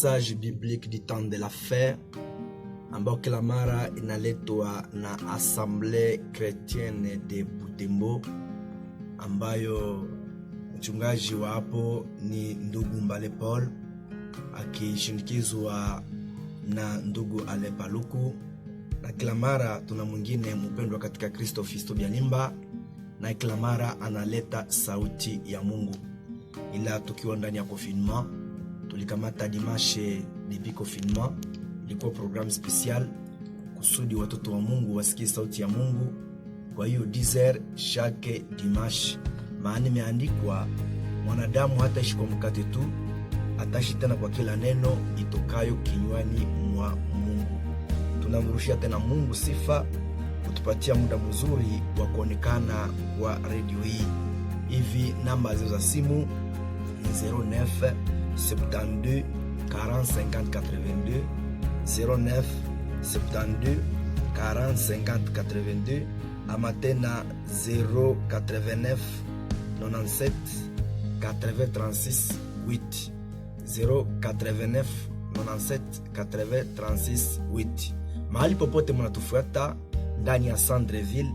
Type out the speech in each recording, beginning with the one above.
message biblique du temps de la fin ambao kila mara inaletwa na Assemblée Chrétienne de Butembo, ambayo mchungaji wa hapo ni ndugu Mbale Paul akishindikizwa na ndugu Ale Paluku, na kila mara tuna mwingine mpendwa katika Kristo Fisto Bialimba, na kila mara analeta sauti ya Mungu. Ila tukiwa ndani ya confinement, tulikamata dimanche depuis confinement, ilikuwa programme special kusudi watoto wa Mungu wasikie sauti ya Mungu. Kwa hiyo 10h chaque dimanche, maana imeandikwa mwanadamu hataishi kwa mkate tu, ataishi tena kwa kila neno itokayo kinywani mwa Mungu. Tunamrushia tena Mungu sifa kutupatia muda mzuri wa kuonekana kwa radio hii. Hivi namba za simu ni 09 72 40 50 82, 09 72 40 50 82, ama tena 089 97 80 36 8, 089 97 80 36 8. Mahali popote mnatufuata ndani ya Centreville,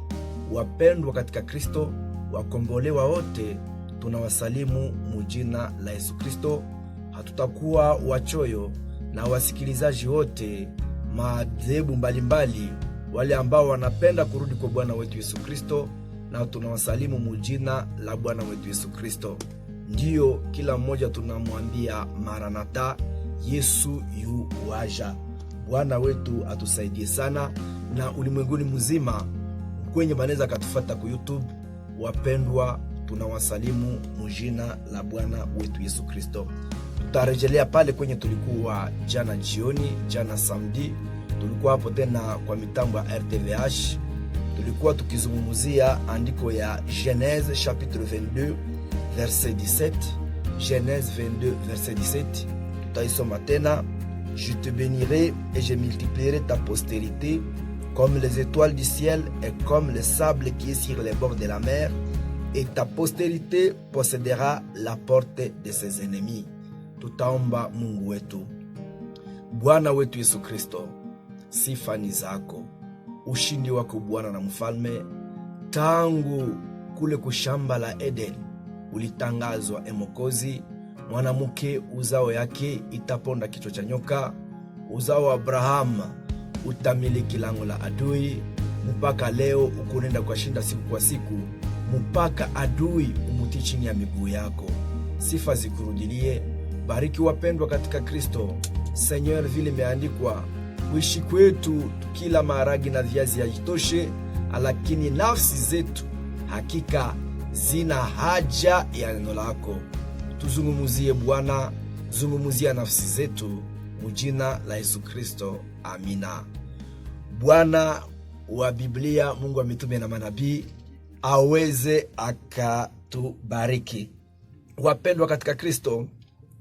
wapendwa katika Kristo, wakombolewa wote, tunawasalimu mujina la Yesu Kristo. Hatutakuwa wachoyo, na wasikilizaji wote madhehebu mbalimbali, wale ambao wanapenda kurudi kwa Bwana wetu Yesu Kristo, na tunawasalimu mujina la Bwana wetu Yesu Kristo. Ndiyo, kila mmoja tunamwambia Maranatha, Yesu yu waja. Bwana wetu atusaidie sana, na ulimwenguni mzima kwenye baneza katufuata ku YouTube, wapendwa, tunawasalimu mujina la Bwana wetu Yesu Kristo. Tutarejelea pale kwenye tulikuwa jana jioni, jana samedi, tulikuwa hapo tena kwa mitambo ya RTVH. Tulikuwa tukizungumzia andiko ya Genèse chapitre 22 verset 17, Genèse 22 verset 17. Tutaisoma tena: Je te bénirai et je multiplierai ta postérité comme les étoiles du ciel et comme le sable qui est sur les bords de la mer, et ta postérité possédera la porte de ses ennemis. Tutaomba. Mungu wetu, Bwana wetu Yesu Kristo, sifa ni zako, ushindi wako Bwana na mfalme. Tangu kule kushamba la Eden ulitangazwa emokozi, mwanamke uzao yake itaponda kichwa cha nyoka, uzao wa Abraham utamiliki lango la adui. Mpaka leo ukunenda kwa shinda siku kwa siku, mpaka adui umuti chini ya miguu yako. Sifa zikurudilie. Bariki wapendwa katika Kristo. Seigneur, vile imeandikwa, kuishi kwetu tukila maharagi na viazi haitoshe, lakini nafsi zetu hakika zina haja ya neno lako. Tuzungumuzie Bwana, zungumuzia nafsi zetu mujina la Yesu Kristo. Amina. Bwana wa Biblia, Mungu wa mitume na manabii, aweze akatubariki. Wapendwa katika Kristo,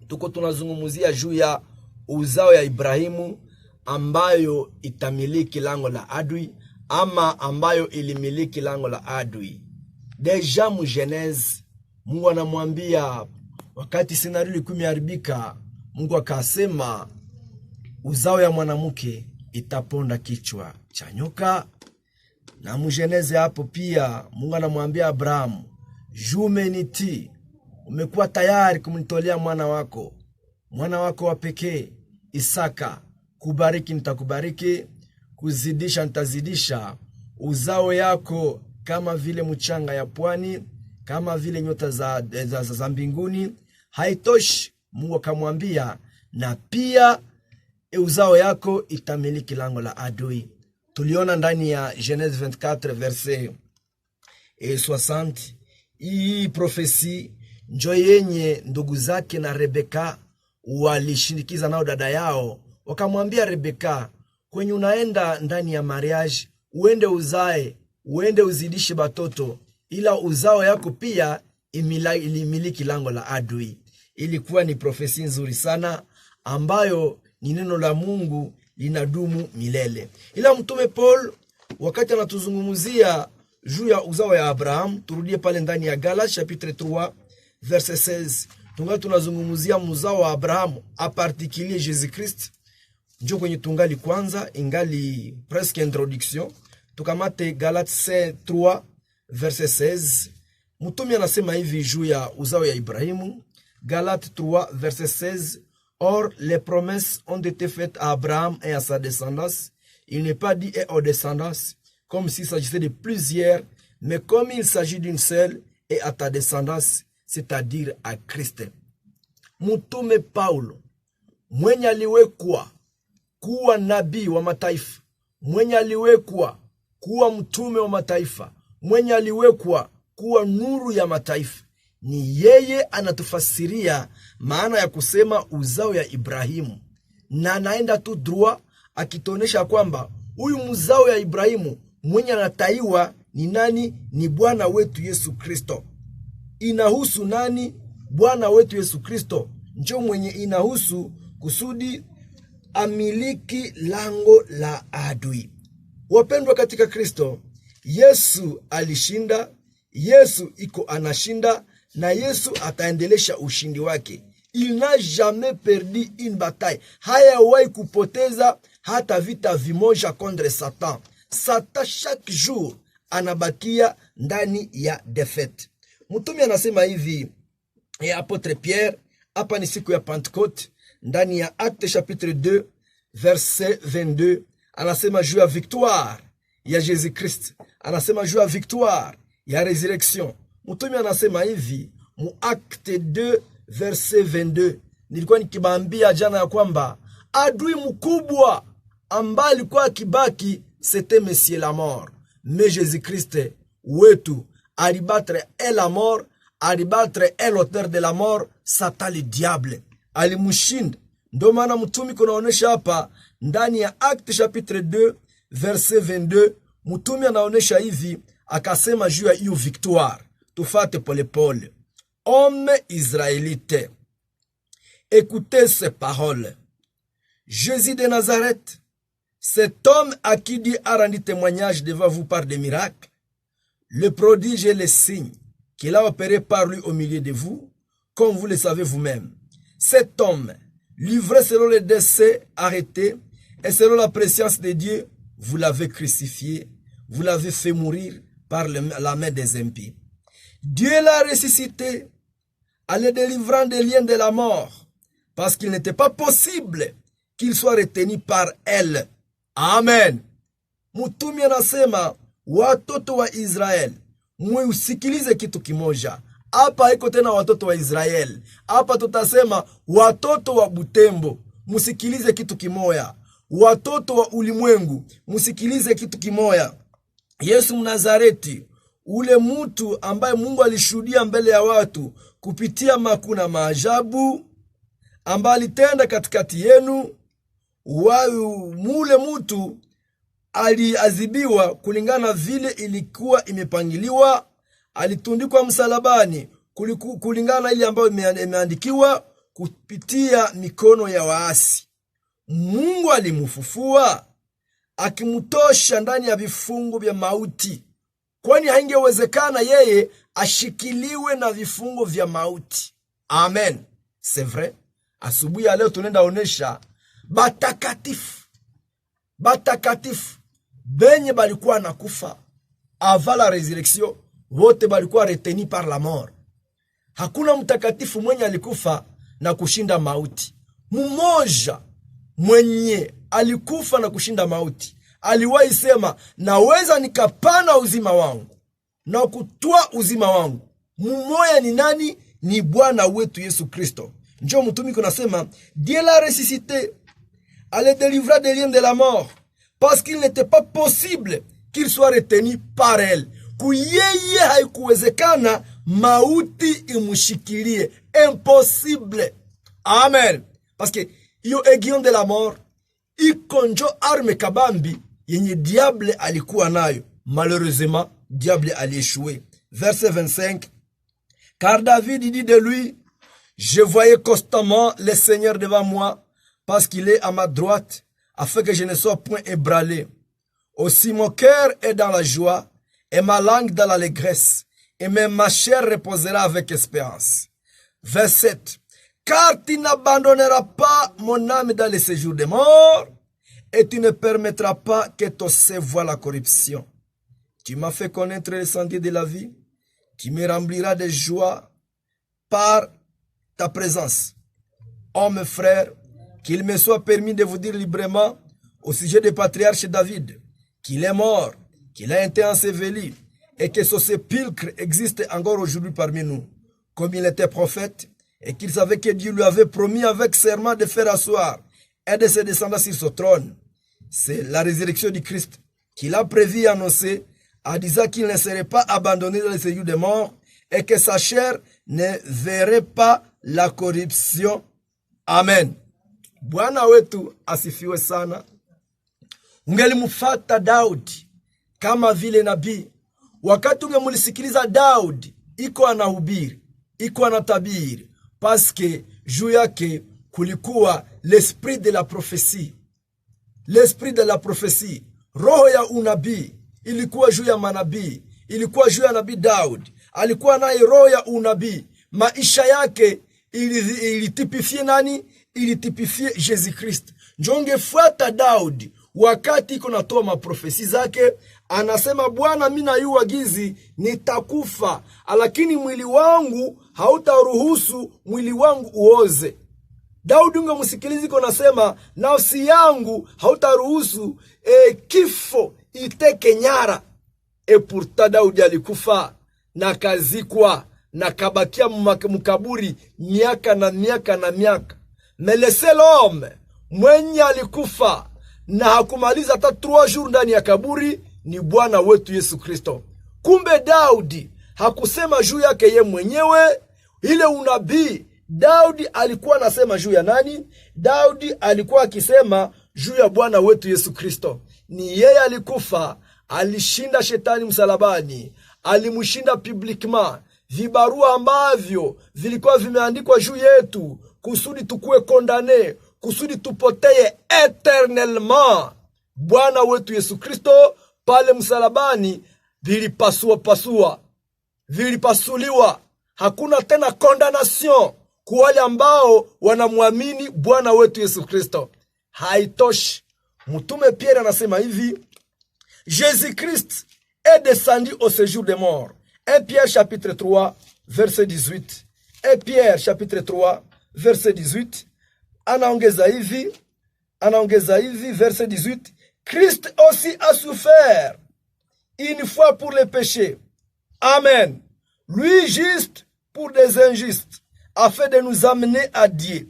tuko tunazungumuzia juu ya uzao ya Ibrahimu ambayo itamiliki lango la adui, ama ambayo ilimiliki lango la adui. Deja mu Genèse, Mungu anamwambia wakati scenario ilikuwa imeharibika, Mungu akasema uzao ya mwanamke itaponda kichwa cha nyoka. Na mu Genèse hapo pia Mungu anamwambia Abrahamu, jumeniti, umekuwa tayari kumtolea mwana wako wa pekee Isaka. Kubariki nitakubariki, kuzidisha nitazidisha uzao yako kama vile mchanga ya pwani, kama vile nyota za mbinguni. Haitoshi, Mungu akamwambia, na pia uzao yako itamiliki lango la adui. Tuliona ndani ya Genèse 24 verset 60, hii profesi njo yenye ndugu zake na Rebeka walishindikiza nao dada yao. Wakamwambia Rebeka, kwenye unaenda ndani ya mariage, uende uzae, uende uzidishe batoto, ila uzao yako pia ilimiliki lango la adui. Ilikuwa ni profesi nzuri sana ambayo ni neno la Mungu linadumu milele. Ila mtume Paul wakati anatuzungumzia juu ya uzao ya Abraham, turudie pale ndani ya Galatia chapitre 3 verset 16. tungali tunazungumzia mzao wa Abrahamu, a particulier Jésus Christ. Njo kwenye tungali kwanza, ingali presque introduction. Tukamate Galates 3 verset 16. Mtume anasema hivi juu ya uzao ya Ibrahimu. Galates 3 verset 16. Or, les promesses ont été faites à Abraham et à sa descendance. Il n'est pas dit et aux descendances, comme s'il s'agissait de plusieurs, mais comme il s'agit d'une seule, et à ta descendance, c'est-à-dire à Christ. Mtume Paulo, mwenye aliwekwa kuwa nabii wa mataifa, mwenye aliwekwa kuwa mtume wa mataifa, mwenye aliwekwa kuwa nuru ya mataifa, ni yeye anatufasiria maana ya kusema uzao ya Ibrahimu. Na anaenda tu droit akitonesha kwamba huyu mzao ya Ibrahimu mwenye anataiwa ni nani? Ni Bwana wetu Yesu Kristo. Inahusu nani? Bwana wetu Yesu Kristo njo mwenye inahusu kusudi amiliki lango la adui. Wapendwa katika Kristo, Yesu alishinda, Yesu iko anashinda, na Yesu ataendelesha ushindi wake. Il n'a jamais perdu une bataille. Hayawahi kupoteza hata vita vimoja contre Satan. Satan chaque jour anabakia ndani ya defeat. Mtume anasema hivi, et apôtre Pierre, hapa ni siku ya Pentecôte, ndani ya Acte chapitre 2 verset 22, anasema juu ya victoire ya Jésus Christ, anasema juu ya victoire ya resurrection. Mtume anasema hivi mu Acte 2 verset 22. Nilikuwa nikibambia jana ya kwamba adui mkubwa ambaye alikuwa akibaki c'était Monsieur la mort. Mais Jésus Christ wetu alibattre et la mort, alibattre et l'auteur de la mort, Satan le diable. Alimushinda. Ndio maana mtumi kunaonesha hapa ndani ya Acte chapitre 2 verset 22, mtumi anaonesha hivi, akasema juu ya hiyo victoire. Tufate pole pole. Homme israélite, écoutez ces paroles. Jésus de Nazareth, cet homme à qui Dieu a rendu témoignage devant vous par des miracles, le prodige et les signes qu'il a opéré par lui au milieu de vous, comme vous le savez vous-même. Cet homme, livré selon les décès, arrêté, et selon la préscience de Dieu, vous l'avez crucifié, vous l'avez fait mourir par la main des impies. Dieu l'a ressuscité, en le délivrant des liens de la mort, parce qu'il n'était pas possible qu'il soit retenu par elle. Amen. Mutumi anasema watoto wa Israel, musikilize kitu kimoja. Hapa haiko tena watoto wa Israel. Hapa tutasema watoto wa Butembo, musikilize kitu kimoya. Watoto wa ulimwengu, musikilize kitu kimoya. Yesu Mnazareti, ule mtu ambaye Mungu alishuhudia mbele ya watu kupitia makuna maajabu ambaye alitenda katikati yenu, mule mtu aliadhibiwa kulingana vile ilikuwa imepangiliwa, alitundikwa msalabani kulingana ile ambayo imeandikiwa kupitia mikono ya waasi. Mungu alimufufua akimutosha ndani ya vifungo vya mauti, kwani haingewezekana yeye ashikiliwe na vifungo vya mauti. Amen. C'est vrai. Asubuhi ya leo tunaenda onesha batakatifu benye balikuwa nakufa avant la résurrection, wote balikuwa reteni par la mort. Hakuna mtakatifu mwenye alikufa na kushinda mauti. Mmoja mwenye alikufa na kushinda mauti aliwahi sema, naweza nikapana uzima wangu na kutoa uzima wangu. Mmoja ni nani? Ni Bwana wetu Yesu Kristo. Njo mtumi kunasema, Dieu l'a ressuscité, à le délivrer des liens de la mort, parce qu'il n'était pas possible qu'il soit retenu par elle. Kuyeye haikuwezekana mauti imushikilie. Impossible. Amen. Parce que iyo aiguillon de la mort, ikonjo arme kabambi yenye diable alikuwa nayo. Malheureusement, diable aliéchoué. Verset 25. Car David dit de lui, je voyais constamment le Seigneur devant moi, parce qu'il est à ma droite, afin que je ne sois point ébranlé. Aussi mon cœur est dans la joie, et ma langue dans l'allégresse, et même ma chair reposera avec espérance. Verset 7. Car tu n'abandonneras pas mon âme dans les séjours des morts, et tu ne permettras pas que ton sein voie la corruption. Tu m'as fait connaître les sentiers de la vie, tu me rempliras de joie par ta présence. Oh mes frères, qu'il me soit permis de vous dire librement au sujet du patriarche David, qu'il est mort, qu'il a été enseveli, et que son sépulcre existe encore aujourd'hui parmi nous, comme il était prophète, et qu'il savait que Dieu lui avait promis avec serment de faire asseoir et de se descendre sur son trône. C'est la résurrection du Christ qu'il a prévu et annoncé, en disant qu'il ne serait pas abandonné dans le séjour des morts et que sa chair ne verrait pas la corruption. Amen. Bwana wetu asifiwe sana. Ungelimfuata Daudi kama vile nabii. Wakati ungemulisikiliza Daudi, iko anahubiri, iko anatabiri, paske juu yake kulikuwa l'esprit de la prophétie. L'esprit de la prophétie, roho ya unabii, ilikuwa juu ya manabii, ilikuwa juu ya nabii Daudi. Alikuwa naye roho ya unabii. Maisha yake ilitipifie nani? Ilitipifie Jésus Christ. Njongefuata Daudi wakati iko natoa maprofesi zake, anasema Bwana, mimi nayua gizi nitakufa, lakini mwili wangu hautaruhusu mwili wangu uoze. Daudi ungemsikiliza iko nasema nafsi yangu hautaruhusu kifo iteke nyara. Pourtant Daudi alikufa na kazikwa na kabakia mkaburi miaka na miaka na miaka. Mais le seul homme mwenye alikufa na hakumaliza hata 3 jours ndani ya kaburi ni Bwana wetu Yesu Kristo. Kumbe Daudi hakusema juu yake ye mwenyewe. Ile unabii Daudi alikuwa anasema juu ya nani? Daudi alikuwa akisema juu ya Bwana wetu Yesu Kristo. Ni yeye alikufa, alishinda shetani msalabani, alimushinda publiquement. Vibarua ambavyo vilikuwa vimeandikwa juu yetu kusudi tukue kondane, kusudi tupoteye eternellement, Bwana wetu Yesu Kristo pale msalabani vilipasuliwa. Hakuna tena condamnation kwa wale ambao wanamwamini Bwana wetu Yesu Kristo. Haitoshi, mtume Pierre anasema hivi, Jésus Christ est descendu au séjour des morts. 1 Pierre chapitre 3 verset 18. 1 Pierre chapitre 3 verset 18. Anaongeza hivi verset 18. Christ aussi a souffert une fois pour les péchés. Amen. Lui juste pour des injustes, afin de nous amener à Dieu.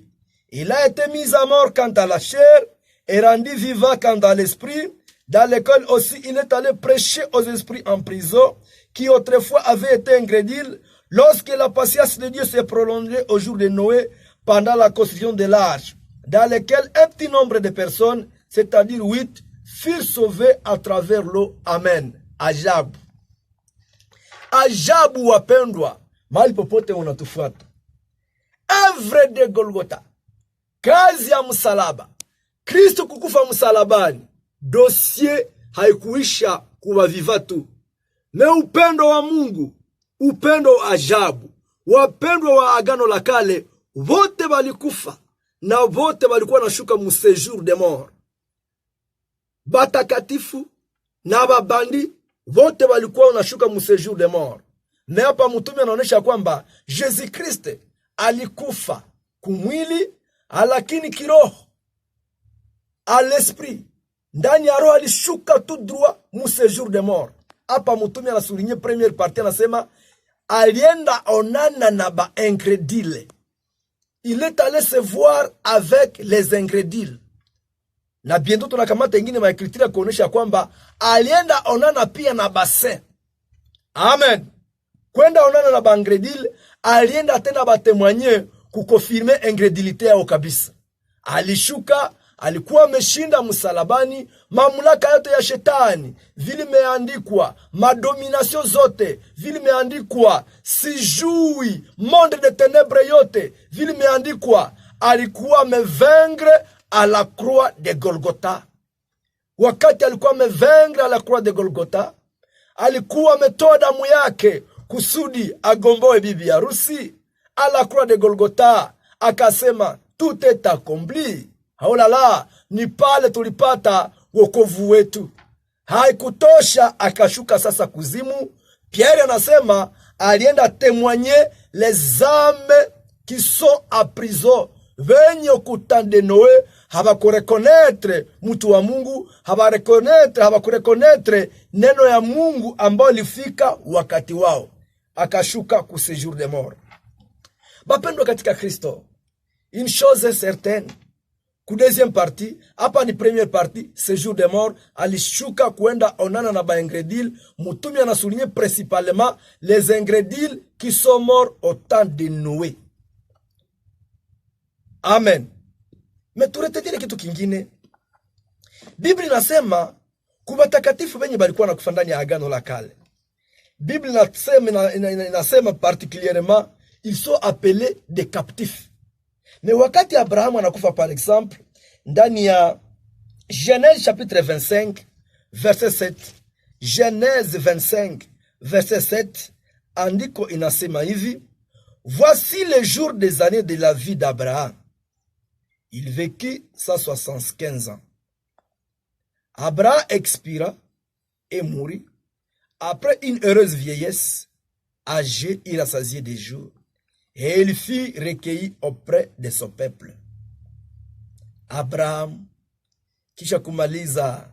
Il a été mis à mort quant à la chair et rendu vivant quant à l'esprit, dans lequel aussi il est allé prêcher aux esprits en prison, qui autrefois avaient été incrédules, lorsque la patience de Dieu s'est prolongée au jour de Noé, pendant la construction de l'arche, dans lequel un petit nombre de personnes, c'est-à-dire 8, furent sauvés à travers l'eau. Amen. Ajabu. Ajabu wapendwa, mahali popote unatufuata. Œuvre de Golgotha, kazi ya msalaba, Kristo kukufa msalabani, dossier haikuisha kuwaviva tu. Na upendo wa Mungu, upendo wa ajabu, wapendwa wa agano la kale, wote walikufa na wote walikuwa nashuka mu séjour des morts. Batakatifu na babandi wote walikuwa wanashuka mu séjour des morts. Na hapa mtume anaonyesha kwamba Jésus Christ alikufa kumwili, lakini kiroho, à l'esprit, ndani ya roho alishuka tout droit mu séjour des morts. Hapa mtume anasuligne première partie, anasema alienda onana na ba incrédule. Il est allé se voir avec les incrédules. Na bientôt tunakamata ingine maekritira kuonesha kwamba alienda onana pia na basin. Amen. Kwenda onana na ba incrédule, alienda tena batemwanye kukonfirme incrédulité yao kabisa. Alishuka, alikuwa ameshinda msalabani, mamlaka yote ya shetani vile meandikwa, madomination zote vile meandikwa, sijui monde de ténèbres yote vile meandikwa. Alikuwa amevaincre à la croix de Golgotha. Wakati alikuwa amevaincre à la croix de Golgotha, alikuwa ametoa damu yake kusudi agomboe bibi harusi, à la croix de Golgotha, akasema tout est accompli. Oh la la, ni pale tulipata wokovu wetu. Haikutosha, akashuka sasa kuzimu. Pierre anasema alienda témoigner les âmes qui sont à prison. Venye kutande Noe habakurekonetre mtu wa Mungu, habakurekonetre neno ya Mungu ambao lifika wakati wao. Akashuka ku séjour de mort. Bapendwa katika Kristo, une chose est certaine, ku deuxième partie, hapa ni première partie, séjour de mort, alishuka kuenda onana na baingredil. Mutumi anasuligne principalement les ingrédients qui sont morts au temps de Noé. Amen. Mais turetetile kitu kingine. Biblia inasema kubatakatifu benye balikuwa na kufa ndani ya agano la kale. Biblia inasema particulièrement ils sont appelés des captifs. Mais wakati Abraham anakufa par exemple ndani ya Genèse chapitre 25 verset 7, Genèse 25 verset 7, andiko inasema hivi: voici les jours des années de la vie d'Abraham. Il vécut 175 ans. Abraham expira et mourut après une heureuse vieillesse, âgé, il rassasié des jours, et il fut recueilli auprès de son peuple. Abraham kisha kumaliza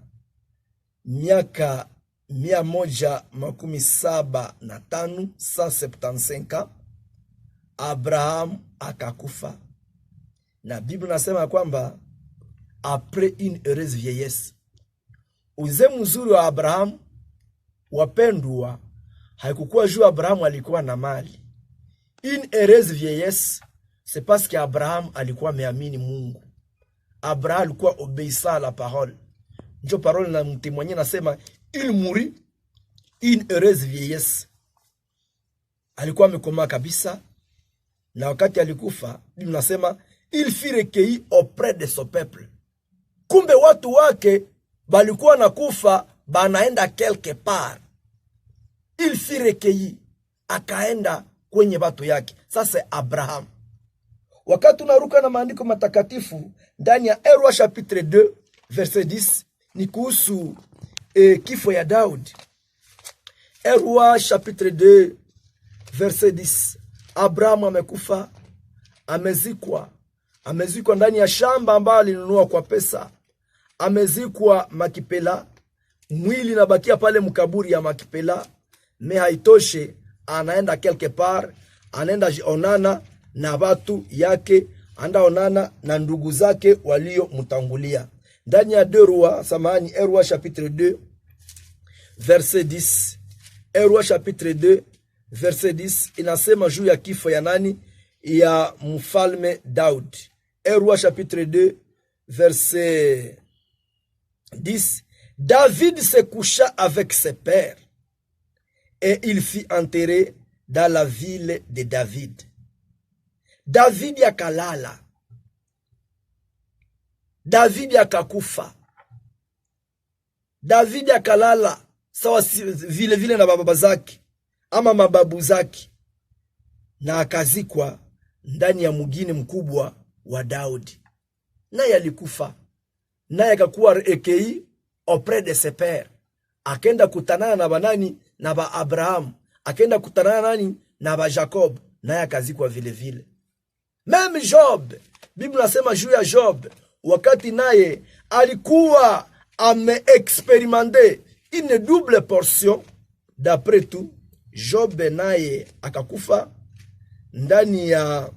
miaka 175, 175 ans, Abraham akakufa. Na Biblia nasema kwamba après une heureuse vieillesse. Uzee mzuri wa Abraham, wapendwa, haikukuwa juu Abraham alikuwa na mali. Une heureuse vieillesse, c'est parce que Abraham alikuwa ameamini Mungu. Abraham alikuwa obéissant à la parole. Ndio parole na mtemwenye nasema il mourut une heureuse vieillesse. Alikuwa amekoma kabisa, na wakati alikufa, Biblia nasema il fut recueilli auprès de son peuple. Kumbe watu wake balikuwa na kufa, banaenda quelque part. Il fut recueilli, akaenda kwenye watu yake. Sasa Abraham. Wakati unaruka na maandiko matakatifu ndani ya Erwa chapitre 2 verset 10, ni kuhusu kifo ya Daudi. Erwa chapitre 2 verset 10, Abraham amekufa, amezikwa ndani ya shamba ambalo alinunua kwa pesa. Amezikwa Makipela, mwili nabakia pale mkaburi ya Makipela. Me haitoshe, anaenda quelque part, anaenda onana na watu yake, anda onana na ndugu zake walio mtangulia. Ndani ya Erwa chapitre 2 verset 10, Erwa chapitre 2 verset 10 inasema juu ya kifo ya nani? Ya mfalme Daudi. Erwa chapitre 2 verset 10, David se coucha avec ses pères et il fut enterré dans la ville de David. David yakalala, David yakakufa, David yakalala sawa vile na baba zake ama mababu zake, na akazikwa ndani ya mugini mkubwa wa Daudi. Naye alikufa, naye akakuwa recueilli auprès de ses pères. Akenda kutanana na banani? Na ba Abraham. Akenda kutanana nani? Na ba Jacob. Naye akazikwa vile vile. Meme Job, Biblia nasema juu ya Job, wakati naye alikuwa ame-experimente une double portion, d'après tout, Job naye akakufa ndani ya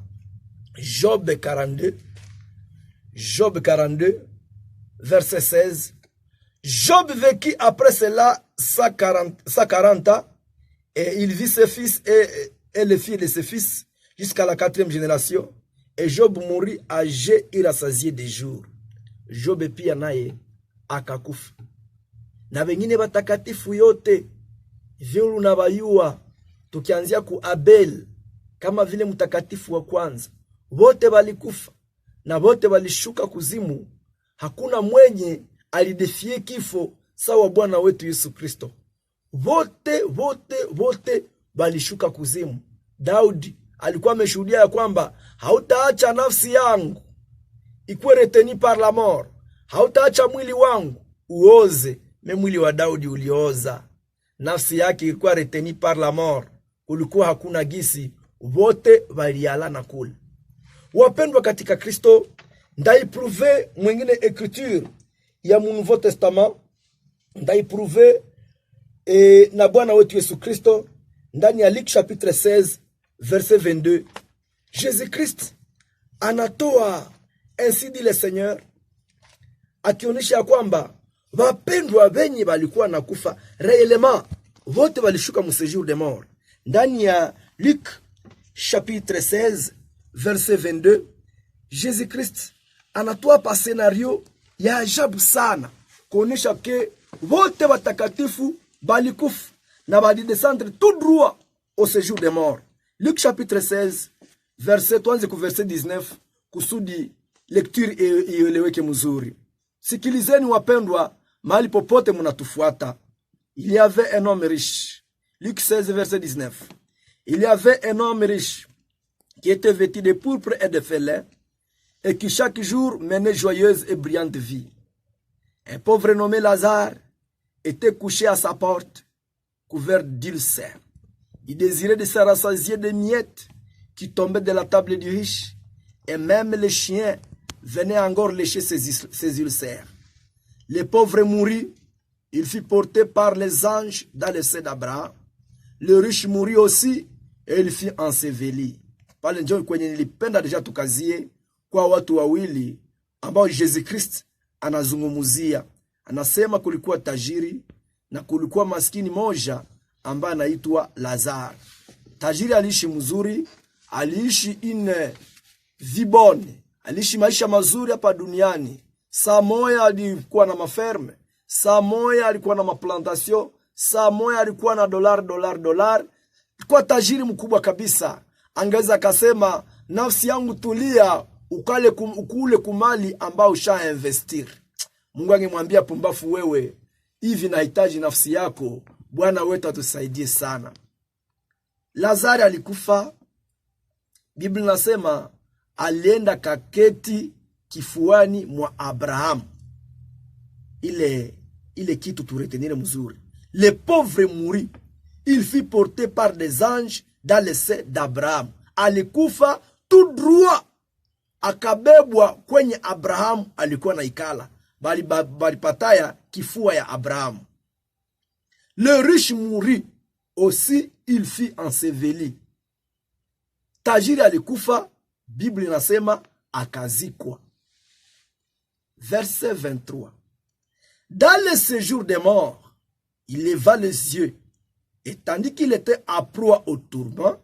Job 42 verset 16. Job vécut après cela 140 ans, et il vit ses fils et les filles de ses fils jusqu'à la 4e génération. Et Job mourut âgé irasasié des jours. Job pia naye akakufa. Na wengine watakatifu yote viulu na bayua, tukianzia ku Abel kama vile mtakatifu wa kwanza, wote walikufa na wote walishuka kuzimu. Hakuna mwenye alidefie kifo sawa Bwana wetu Yesu Kristo. Wote walishuka kuzimu. Daudi alikuwa ameshuhudia ya kwamba hautaacha nafsi yangu ikuwe reteni par la mort, hautaacha mwili wangu uoze. Mwili wa Daudi ulioza, nafsi yake ilikuwa reteni par la mort, kulikuwa hakuna gisi, wote waliala na kula. Wapendwa katika Kristo, ndaiprouve mwingine écriture ya mu Nouveau Testament, ndaiprouve na Bwana wetu Yesu Kristo ndani ya Luc chapitre 16 verset 22. Jésus Christ anatoa ainsi dit le Seigneur, akionyesha ya kwamba wapendwa wenye walikuwa nakufa réellement wote walishuka mu séjour de mort. Ndani ya Luc chapitre 16 verset 22, Jésus Christ anatoa pa scenario ya ajabu sana kuonesha ke wote watakatifu balikufa na balidescendre tout droit au séjour de mort. Luc chapitre 16 verset 3 ku verset 19, kusudi lecture ieleweke mzuri. Sikilizeni wapendwa, mahali popote mnatufuata. Il y avait un homme riche. Luc 16 verset 19. Il y avait un homme riche qui était vêtu de pourpre et de félin, et qui chaque jour menait joyeuse et brillante vie. Un pauvre nommé Lazare était couché à sa porte, couvert d'ulcères. Il désirait de se rassasier des miettes qui tombaient de la table du riche, et même les chiens venaient encore lécher ses ulcères. Le pauvre mourut, il fut porté par les anges dans le sein d'Abraham. Le riche mourut aussi, et il fut enseveli. Pale njoo kwenye nilipenda deja tukazie kwa watu wawili ambao Jésus Christ anazungumuzia. Anasema kulikuwa tajiri na kulikuwa maskini moja ambaye anaitwa Lazare. Tajiri aliishi mzuri, aliishi une vie bonne, aliishi maisha mazuri hapa duniani. Saa moya alikuwa na maferme, saa moya alikuwa na maplantation, saa moya alikuwa na dollar. Alikuwa tajiri mkubwa kabisa. Angeza akasema, nafsi yangu tulia, ukule kumali ambao usha investir. Mungu angemwambia, pumbafu wewe, hivi nahitaji nafsi yako, Bwana wetu atusaidie sana. Lazare alikufa. Biblia nasema alienda kaketi kifuani mwa Abraham. Ile kitu turetenire mzuri. Le pauvre mourut, il fut porté par des anges dans le sein d'Abraham. Alikufa tout droit, akabebwa kwenye Abraham alikuwa na ikala. Balipataya kifua ya Abraham. Le riche mourut aussi, il fut enseveli. Tajiri alikufa, Biblia inasema akazikwa. Verset 23. Dans le séjour des morts, il leva les yeux, et tandis qu'il était à proie au tourment,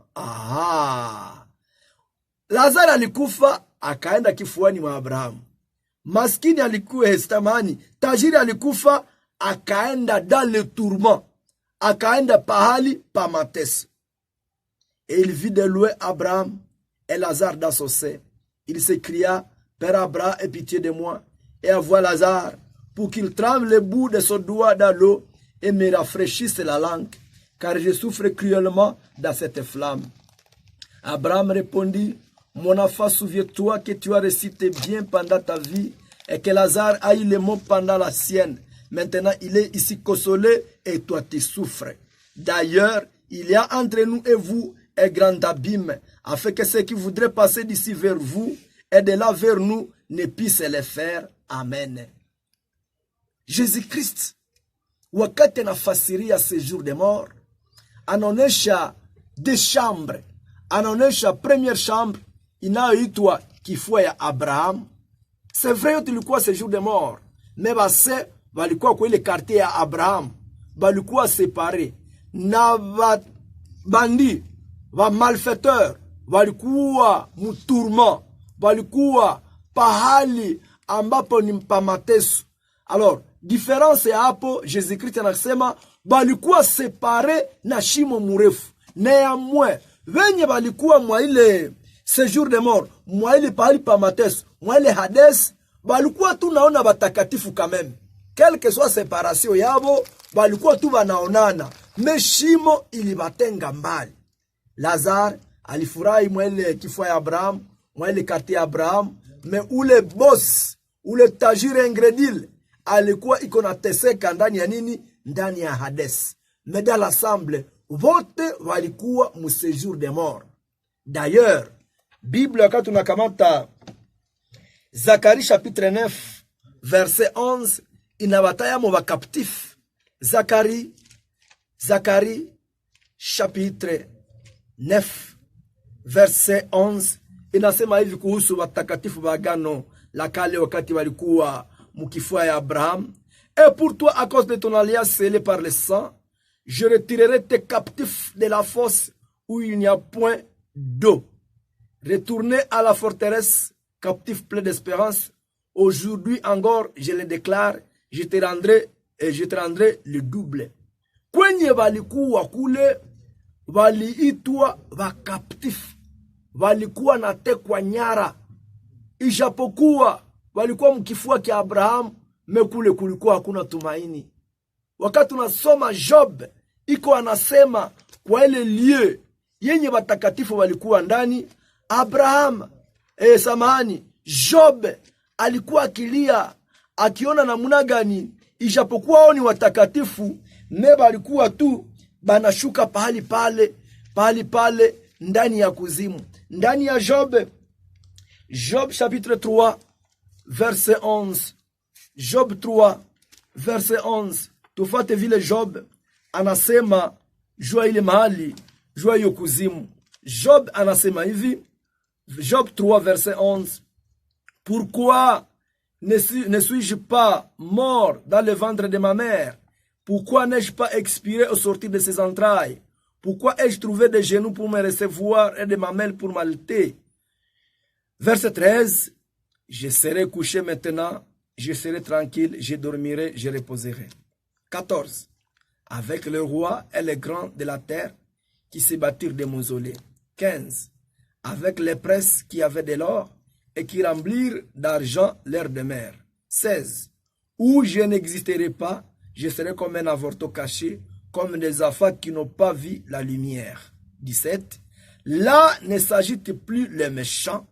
Lazare alikufa, akaenda kifuani mwa Abraham. Maskini alikuwa hestamani, tajiri alikufa, akaenda dans le tourment, akaenda pahali pa mateso. Et il vit de loin Abraham et Lazare dans son sein. Il s'écria, Père Abraham, aie pitié de moi, et envoie Lazare, pour qu'il trempe le bout de son doigt dans l'eau, et me rafraîchisse la langue, car je souffre cruellement dans cette flamme. Abraham répondit, mon enfant, souviens-toi que tu as récité bien pendant ta vie, et que Lazare a eu le mot pendant la sienne. Maintenant, il est ici consolé, et toi tu souffres. D'ailleurs, il y a entre nous et vous un grand abîme, afin que ceux qui voudraient passer d'ici vers vous, et de là vers nous, ne puissent le faire. Amen. Jésus-Christ, wakati anafasiria séjour de mort, anaonesha des chambres. Anaonesha première chambre inayoitwa kifua ya Abraham. C'est vrai yote ilikuwa séjour de mort, mais base walikuwa kwa ile quartier ya Abraham, walikuwa séparés. Na bandi, wa malfaiteur, walikuwa mutourment, walikuwa pahali ambapo ni mpamateso. Alors, différence ya hapo, Jésus-Christ anasema balikuwa séparés na shimo murefu. Néanmoins, wenye balikuwa mwa ile séjour de mort, mwa ile pahali pa mateso, mwa ile Hades, balikuwa tu naona batakatifu quand même. Quelle que soit séparation yabo, balikuwa tu banaonana. Mais shimo ilibatenga mbali. Lazare alifurahi mwele kifua ya Abraham, mwele kati ya Abraham, me ule boss, ule tajiri ingredile, alikuwa iko nateseka ndani ya nini? Ndani ya Hades. Mais dans l'assemble, vote walikuwa mu séjour de mort. D'ailleurs, Bible wakati tunakamata Zacharie chapitre 9 verset 11 inabataya mo bakaptif. Zacharie chapitre 9 verset 11 inasema hivi kuhusu watakatifu wa agano la kale wakati walikuwa mukifua ya Abraham. Et pour toi, à cause de ton alliance scellée par le sang, je retirerai tes captifs de la fosse où il n'y a point d'eau. Retournez à la forteresse, captifs pleins d'espérance. Aujourd'hui encore, je le déclare, je te rendrai le double. Kwenye walikuwa kule, waliitwa wakaptif, walikuwa natekwa nyara. Ijapokuwa walikuwa mkifua kia Abraham, mekule kulikuwa hakuna tumaini. Wakati unasoma Job, iko anasema kwa ile lieu yenye watakatifu walikuwa ndani, Abraham, Job alikuwa akilia, akiona namna gani ijapokuwa wao ni watakatifu, meba alikuwa tu banashuka pahali pale ndani ya kuzimu. Ndani ya Job chapitre 3 verset 11. Job 3 verset 11. Tufate vile Job anasema jua ile mahali, jua hiyo kuzimu. Job anasema hivi, Job 3 verset 11. Pourquoi ne suis-je pas mort dans le ventre de ma mère? Pourquoi n'ai-je pas expiré au sortir de ses entrailles? Pourquoi ai-je trouvé des genoux pour me recevoir et des mamelles pour m'allaiter? Verset 13. Je serai couché maintenant, je serai tranquille, je dormirai, je reposerai. 14. Avec le roi et les grands de la terre qui se bâtirent des mausolées. 15. Avec les princes qui avaient de l'or et qui remplirent d'argent leurs demeures. 16. Où je n'existerai pas, je serai comme un avorton caché, comme des enfants qui n'ont pas vu la lumière. 17. Là ne s'agite plus les méchants,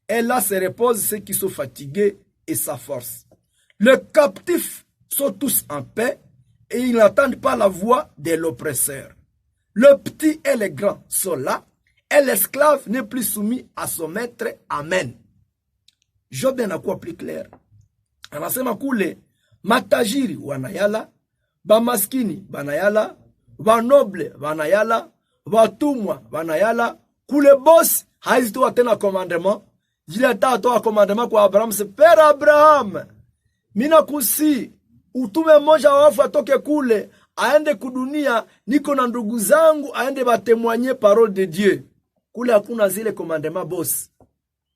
et là se reposent ceux qui sont fatigués et s'afforcent. Les captifs sont tous en paix, et ils n'entendent pas la voix de l'oppresseur. Le petit et le grand sont là, et l'esclave n'est plus soumis à son maître. Amen. Job anakuwa plus clair. Anasema kule, matajiri wanayala, bamaskini banayala, banoble banayala, batumwa banayala. Kule boss haizitoa tena commandement. Jile toa commandement kwa Abraham, se père Abraham, mina kusi utume moja wafu atoke kule aende kudunia, niko na ndugu zangu aende batemwanye parole de Dieu. Kule hakuna zile commandement boss.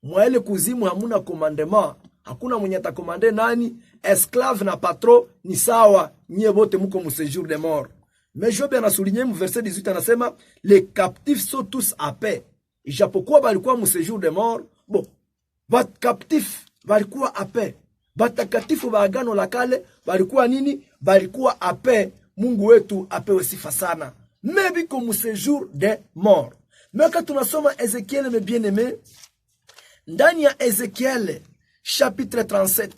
Mwaele kuzimu hamuna commandement. Hakuna mwenye atakomande nani, esclave na patron ni sawa, nye bote muko mu séjour de mort. Mais Job anasuligne mu verset 18 anasema les captifs sont tous à paix. Ijapokuwa balikuwa mu séjour de mort, bon, bat captif balikuwa à paix. Batakatifu ba agano la kale balikuwa nini? Balikuwa à paix. Mungu wetu apewe sifa sana. Mais biko mu séjour de mort. Mais quand tunasoma Ezekiel, mes bien-aimés, ndani ya Ezekiel chapitre 37,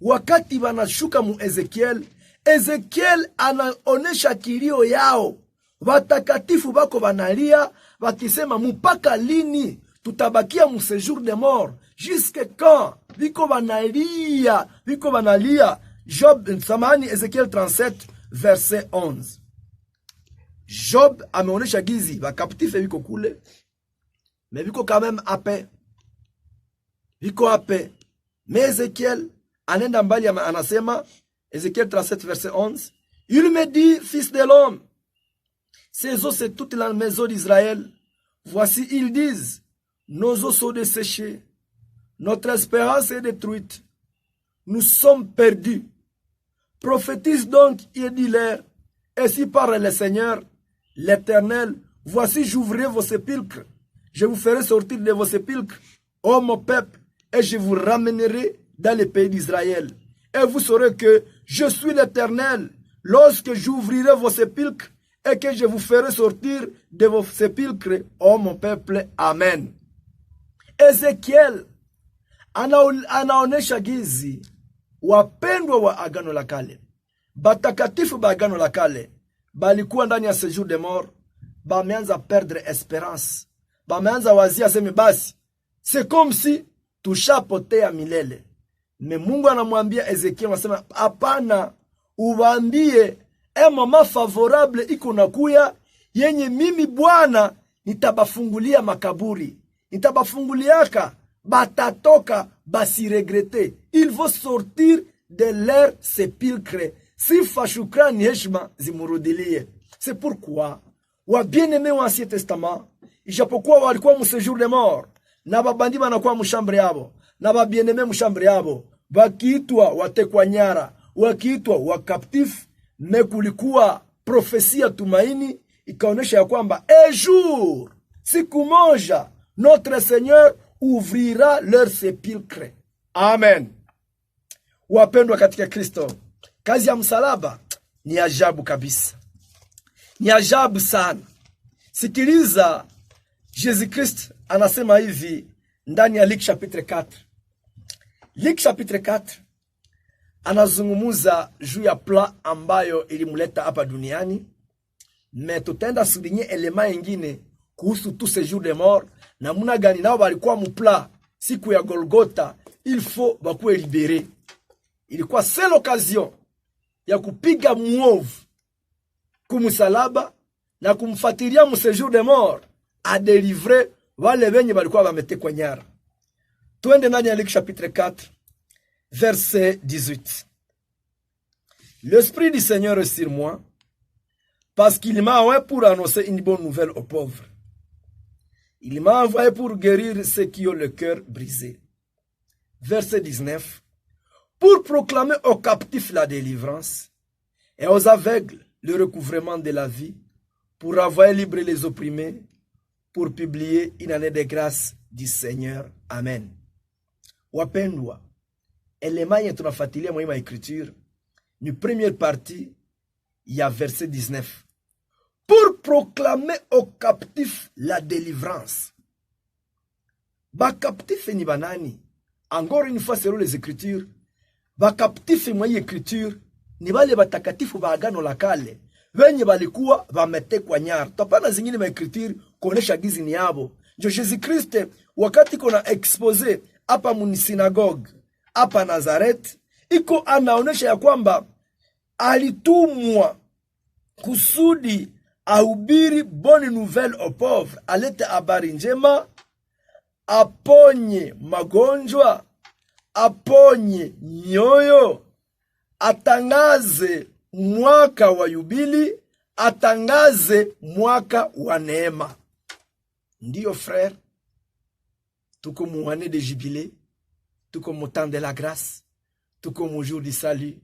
wakati wanashuka mu Ezekiel anaonesha kilio yao. Watakatifu bako banalia, wakisema mpaka lini tutabakia mu séjour de mort? Jusque quand? Biko banalia. Ezekiel 37 verset 11. Job ameonesha gizi wakaptife biko kule, mais biko quand même à paix. Biko à paix. Mais Ezekiel anenda mbali anasema, Ezekiel 37 verset 11, il me dit, fils de l'homme, ces os c'est toute la maison d'Israël. Voici, ils disent, nos os sont desséchés, notre espérance est détruite, nous sommes perdus. Prophétise donc et dis-leur, ainsi parle le Seigneur, l'Éternel, voici j'ouvrirai vos sépulcres, je vous ferai sortir de vos sépulcres, ô mon peuple, et je vous ramènerai dans le pays d'Israël. Et vous saurez que je suis l'Éternel, lorsque j'ouvrirai vos sépulcres et que je vous ferai sortir de vos sépulcres, ô mon peuple. Amen. Ezekiel anaonesha gizi wapendwa wa agano la kale, batakatifu ba agano la kale balikuwa ndani ya séjour de mort, bameanza perdre espérance, bameanza wazia sema basi c'est comme si tushapotea milele. Me Mungu anamwambia Ezekiel, anasema hapana, uwaambie mama favorable iko nakuya, yenye mimi Bwana nitabafungulia makaburi, nitabafunguliaka, batatoka basi regrete, ils vont sortir de leur sépulcre. Sifa, shukrani, heshima zimurudilie. C'est pourquoi wa bien-aimés wa Ancien Testament, ijapokuwa walikuwa mu séjour de mort, na babandi banakuwa mu chambre yabo, na ba bien-aimés mu chambre yabo, wakiitwa watekwa nyara, wakiitwa wakaptif, me kulikuwa profesia tumaini ikaonesha ya kwamba jour, siku moja, notre Seigneur ouvrira leur sépulcre. Amen. Wapendwa katika Kristo, kazi ya msalaba ni ajabu kabisa, ni ajabu sana. Sikiliza, Jésus Christ anasema hivi ndani ya Luc chapitre 4. Luc chapitre 4 anazungumuza juu ya plan ambayo ilimuleta hapa duniani, mais tutaenda souligner elema ingine kuhusu tout ce jour de mort, na muna gani nao walikuwa mupla siku ya Golgotha, il faut bakuwe libere. Ilikuwa seule occasion ya kupiga muovu kumusalaba na kumfatilia mu séjour de mort a délivrer wale wenye walikuwa wametekwa nyara. Twende ndani ya Luc chapitre 4 verset 18. L'Esprit du Seigneur est sur moi, parce qu'il m'a envoyé pour annoncer une bonne nouvelle aux pauvres. Il m'a envoyé pour guérir ceux qui ont le cœur brisé. Verset 19. Pour proclamer aux captifs la délivrance et aux aveugles le recouvrement de la vie, pour envoyer libre les opprimés, pour publier une année de grâce du Seigneur. Amen. Wapendwa, elema yenye tunafuatilia mwa écriture ni première partie ya verset 19. Pour proclamer aux captifs la délivrance. Ba captifs ni banani? Encore une fois selon les écritures, ba captifs mwa écriture ni wale batakatifu ba agano la kale wenye balikuwa bametekwa nyara. Tapana zingine ma écriture kuonesha gizi ni yabo. Jo Jésus Christ wakati kona expose hapa mu synagogue hapa Nazareth, iko anaonesha ya kwamba alitumwa kusudi ahubiri bonne nouvelle aux pauvres, alete habari njema, aponye magonjwa, aponye nyoyo, atangaze mwaka wa yubili, atangaze mwaka wa neema. Ndiyo frère, tuko mu année de jubilé, tuko mu temps de la grâce, tuko mu jour du salut.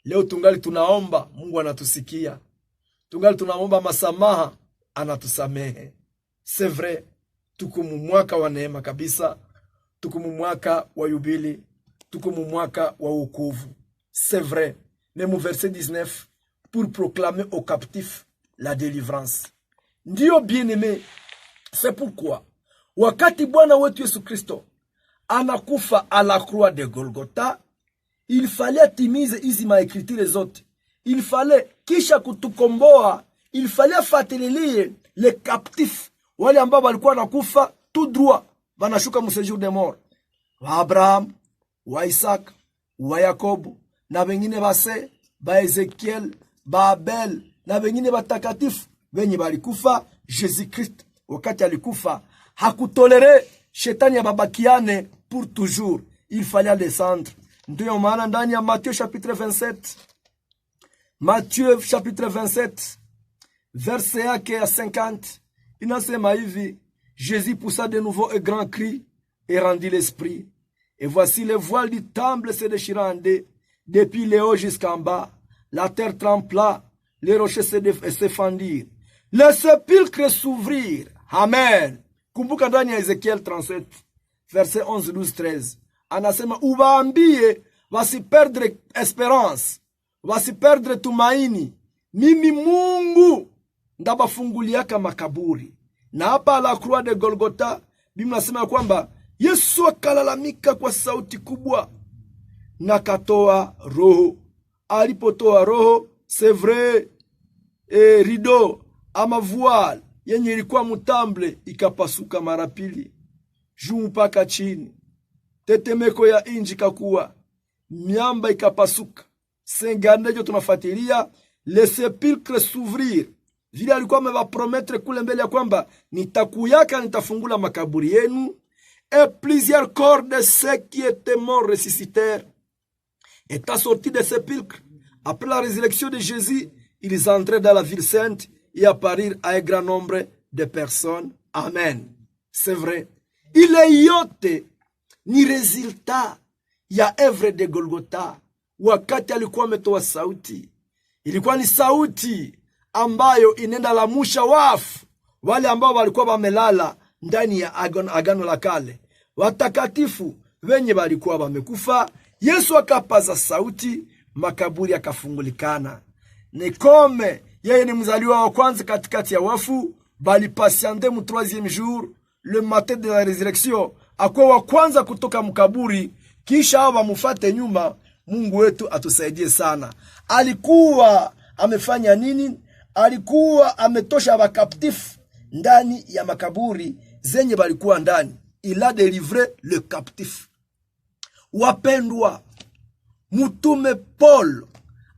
Leo tungali tunaomba, Mungu anatusikia. Tungali tunaomba masamaha, anatusamehe. C'est vrai, tuko mu mwaka wa neema kabisa, tuko mu mwaka wa yubili, tuko mu mwaka wa wokovu. C'est vrai. Même au verset 19, pour proclamer aux captifs la délivrance. Ndiyo bien-aimé, c'est pourquoi wakati Bwana wetu Yesu Kristo anakufa à la croix de Golgotha, il fallait atimize hizi maekritire zote. Il fallait kisha kutukomboa, il fallait fatililie les captifs, wale ambao walikuwa nakufa tout droit, banashuka mu séjour de mort. Wa Abraham, wa Isaac, wa Yakobo, na wengine base, ba Ezekiel, ba Abel, na wengine batakatifu wenye balikufa. Jésus Christ wakati alikufa hakutolere shetani ya babakiane pour toujours, il fallait descendre. Ndiyo maana ndani ya Matthieu chapitre 27, Matthieu chapitre 27 verset yake ya 50 inasema hivi: Jésus poussa de nouveau un grand cri et rendit l'esprit, et voici le voile du temple se déchirant en deux, depuis le haut jusqu'en bas. La terre trembla, les rochers se fendirent, les sépulcres s'ouvrirent. Amen. Kumbuka ndani ya Ezekiel 37 verset 11, 12, 13 anasema uwaambie wasiperdre esperance, wasiperdre tumaini. Mimi Mungu ndabafunguliaka makaburi. Na hapa la Croix de Golgotha, Biblia inasema kwamba Yesu akalalamika kwa sauti kubwa na katoa roho. Alipotoa roho, c'est vrai, rideau ama voile yenye ilikuwa mutamble ikapasuka mara pili, juu mpaka chini. Tetemeko ya inji kakuwa, miamba ikapasuka. Senganejo tunafuatilia le sepulcre s'ouvrir. Vile alikuwa amewapromettre kule mbele ya kwamba nitakuyaka, nitafungula makaburi yenu. Et plusieurs corps de ceux qui étaient morts ressuscitèrent. Étant sortis des sépulcres, après la résurrection de Jésus, ils entraient dans la ville sainte et apparurent à un grand nombre de personnes. Amen. C'est vrai. Ile yote ni resultat ya œuvre de Golgotha. Wakati alikuwa ametoa sauti, ilikuwa ni sauti ambayo inenda lamusha wafu, wale ambao walikuwa wamelala ndani ya agano la kale, watakatifu wenye walikuwa wamekufa. Yesu akapaza sauti, makaburi akafungulikana. Ni kome yeye ni mzaliwa wa kwanza katikati ya wafu, bali patiente mu 3e jour, le matin de la résurrection, akwa wa kwanza kutoka mkaburi, kisha hawa mufate nyuma. Mungu wetu atusaidie sana. Alikuwa amefanya nini? Alikuwa ametosha wakaptifu ndani ya makaburi zenye balikuwa ndani. Il a délivré le captif. Wapendwa, Mtume Paul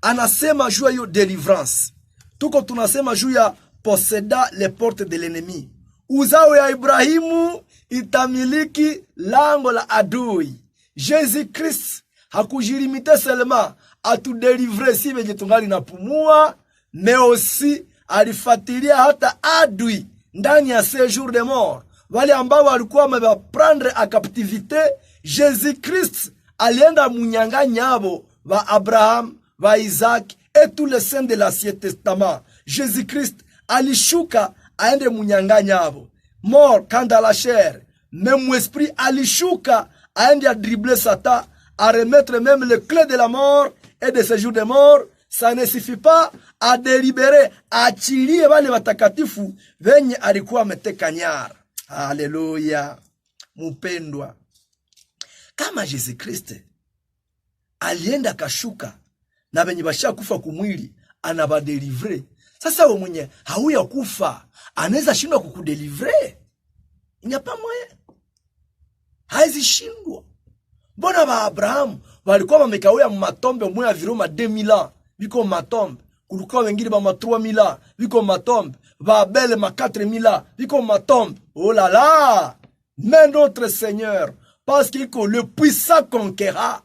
anasema juu ya delivrance. Tuko tunasema juu ya posséder les portes de l'ennemi. Uzao ya Ibrahimu itamiliki lango la adui. Jésus Christ hakujilimite seulement atudélivrer si venye tungali napumua, mais aussi alifatilia hata adui ndani ya séjour de mort. Wale ambao walikuwa wameprendre a captivité, Jésus Christ alienda munyang'anya abo va Abraham, va Isaac et tous les saints de l'Ancien Testament. Jésus Christ alishuka aende munyang'anya abo. Mort quand dans la chair, même esprit alishuka aende a dribbler Satan, à remettre même les clés de la mort et de séjour de mort. Ça ne suffit pas à délibérer, à achilie wale watakatifu venye alikuwa ameteka nyara. Haleluya. Mupendwa, kama Jésus Christ alienda kashuka na venye basha kufa kumwili anabadelivre, sasa wewe mwenye hauya kufa anaweza shindwa kukudelivre? Inyapa moye haizi shindwa. Mbona ba Abraham walikuwa wamekawia matombe mwe viroma 2000 ans biko matombe, kulikuwa wengine ba 3000 ans biko matombe, ba Abel ma 4000 ans biko matombe. Oh là là, mais notre Seigneur, parce qu'il est le puissant conquérant,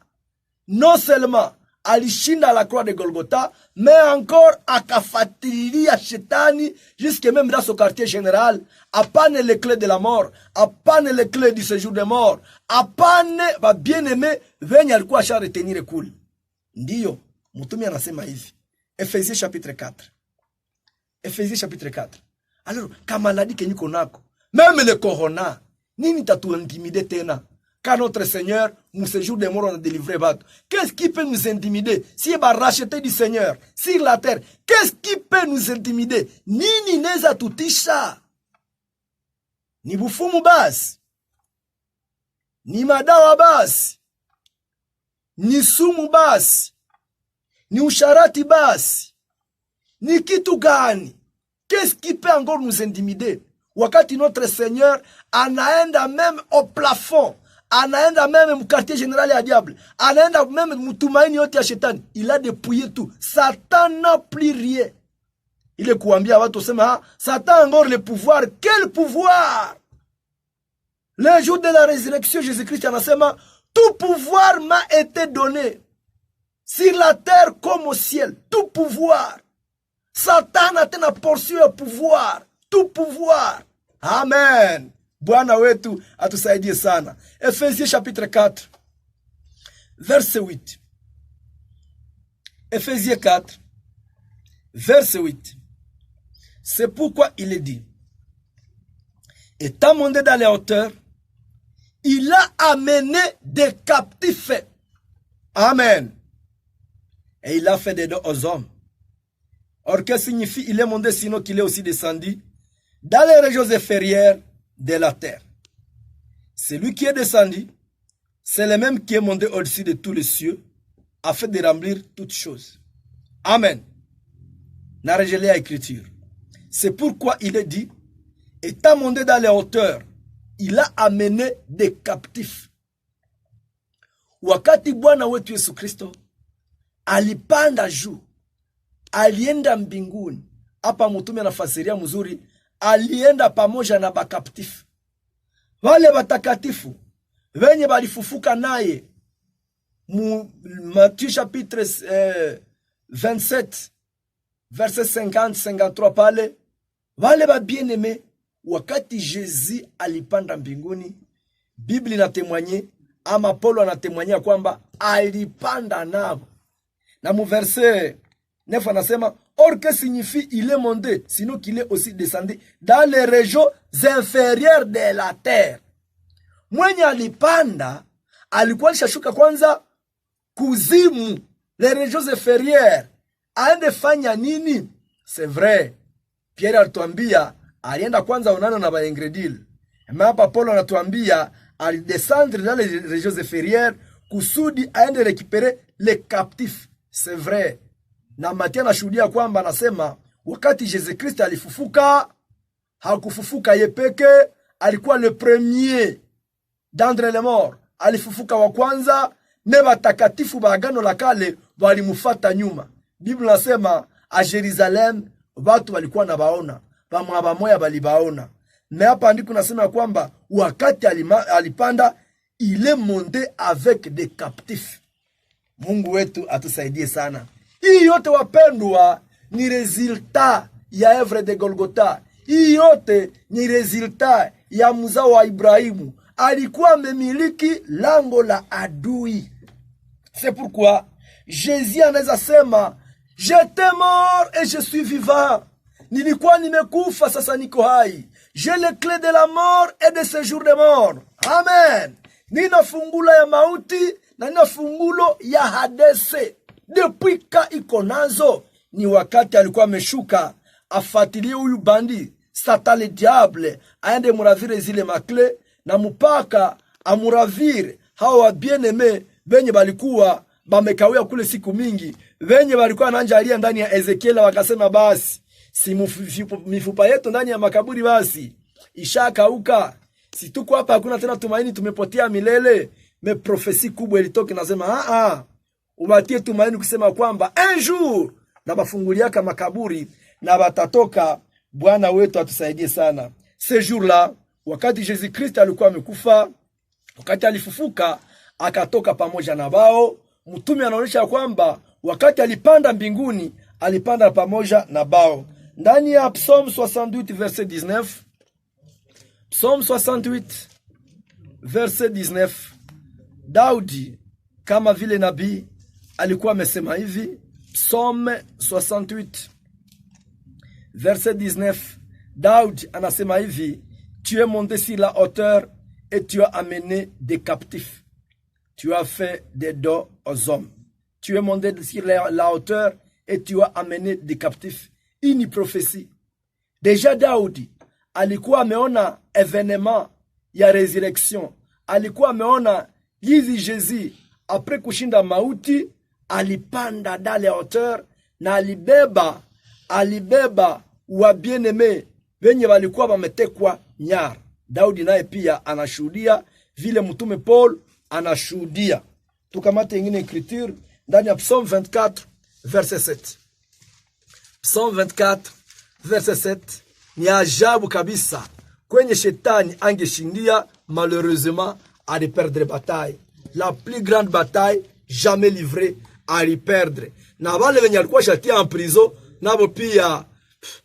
non seulement alishinda la croix de Golgotha, mais encore akafatilia shetani jusque même dans son quartier général, apane les clés de la mort, apane les clés du séjour de mort, apane va bien-aimé venye alikuwa asha retenir kule. Ndiyo mtume anasema hivi, Ephésiens chapitre 4. Ephésiens chapitre 4. Alors kama maladie que niko nako, même le corona, nini tatu intimider tena? Car notre Seigneur, mon séjour de mort, on a délivré bateau. Qu'est-ce qui peut nous intimider? Si il va racheter du Seigneur sur la terre, qu'est-ce qui peut nous intimider? Nini neza tutisha? Ni bufumu basi, ni madawa basi, ni sumu basi, ni usharati basi, ni kitu gani? Qu'est-ce qui peut encore nous intimider? Wakati notre Seigneur anaenda même au plafond, anaenda même mu quartier général ya diable, anaenda même mutumaini yote ya shetani, il a dépouillé tout. Satan n'a plus rien. Il est kuambia watu sema, Satan a encore le pouvoir. Quel pouvoir? Le jour de la résurrection, Jésus-Christ anasema, tout pouvoir m'a été donné sur la terre comme au ciel. Tout pouvoir. Satan a tena portion ya pouvoir. Tout pouvoir. Amen. Bwana wetu atusaidie sana. Ephésiens chapitre 4 verset 8. Ephésiens 4 verset 8. C'est pourquoi il est dit, étant monté dans les hauteurs, il a amené des captifs. Amen. Et il a fait des dons aux hommes. Or, que signifie il est monté sinon qu'il est aussi descendu dans les régions inférieures de la terre? Celui qui est descendu, c'est le même qui est monté au-dessus de tous les cieux, afin de remplir toutes choses. Amen. Narejele ya écriture. C'est pourquoi il est dit, étant monté dans les hauteurs, il a amené des captifs. Wakati Bwana wetu Yesu Kristo alipanda juu, alienda mbinguni. Hapa mtume anafasiria mzuri, alienda pamoja na bakaptifu. Wale batakatifu wenye balifufuka naye, Matthieu chapitre 27 verset 50-53 pale, wale ba bien-aimés, wakati Jésus alipanda mbinguni, Biblia inatemwanye ama Paulo anatemwanya kwamba alipanda nao. Na mu verset 9 anasema, or que signifie il est monté, sinon qu'il est aussi descendu dans les régions inférieures de la terre. Mwenye alipanda alikuwa alishashuka kwanza kuzimu, les régions inférieures. Aende fanya nini? C'est vrai, Pierre alituambia alienda kwanza onana na baingredil. Mais hapa Paulo anatuambia alidescendre dans les régions inférieures kusudi aende récupérer les captifs. C'est vrai. Na Matthieu anashuhudia kwamba anasema wakati Jésus Christ alifufuka, hakufufuka yepeke, alikuwa le premier d'entre les morts. Alifufuka wa kwanza, ne batakatifu ba agano la kale walimfuata nyuma. Biblia nasema a Jerusalem watu walikuwa na baona, ba moya balibaona. Na hapa ndiko nasema kwamba wakati alipanda, il est monté avec des captifs. Mungu wetu atusaidie sana. Hii yote wapendwa ni resultat ya evre de Golgotha. Hii yote ni resultat ya mzao wa Ibrahimu. Alikuwa amemiliki lango la adui. C'est pourquoi Jésus anaweza sema, j'étais mort et je suis vivant. Nilikuwa nimekufa sasa niko hai. J'ai les clés de la mort et de ce jour de mort. Amen. Nina fungula ya mauti na nina fungulo ya Hadese. Depuis ka iko nazo, ni wakati alikuwa ameshuka afatilie huyu bandi Satan le diable aende muravire zile makle na mpaka amuravire hawa bien-aimés wenye balikuwa bamekawia kule siku mingi, wenye balikuwa nanjalia ndani ya Ezekiel. Wakasema basi si mifupa yetu ndani ya makaburi basi ishakauka, si tuko hapa hakuna tena tumaini, tumepotea milele. Me profesi kubwa ilitoka nasema ubatie tumaini kusema kwamba un jour na bafunguliaka makaburi na batatoka. Bwana wetu atusaidie sana. Ce jour là, wakati Jésus Christ alikuwa amekufa, wakati alifufuka akatoka pamoja na bao. Mtume anaonyesha kwamba wakati alipanda mbinguni, alipanda pamoja na bao. Ndani ya Psalm 68 verset 19, Psalm 68 verset 19, Daudi kama vile nabii alikuwa amesema hivi. Psalm 68 verset 19, Daudi anasema hivi, tu es monté sur la hauteur et tu as amené des captifs. Tu as fait des dons aux hommes. Tu es monté sur la hauteur et tu as amené des captifs. Hii ni prophétie. Deja Daudi alikuwa ameona evenement ya resurrection. Alikuwa ameona hizi Jésus après kushinda mauti alipanda dans les hauteurs na alibeba wa bien-aimés wenye walikuwa wametekwa nyara. Daudi naye pia anashuhudia vile mtume Paul anashuhudia. Tukamate ingine écriture ndani ya Psalm 24 verset 7. Psalm 24 verset 7 ni ajabu kabisa. Kwenye shetani angeshindia, malheureusement allait perdre bataille. La plus grande bataille jamais livrée allait perdre. Na wale wenye alikuwa shatia en prison nabo pia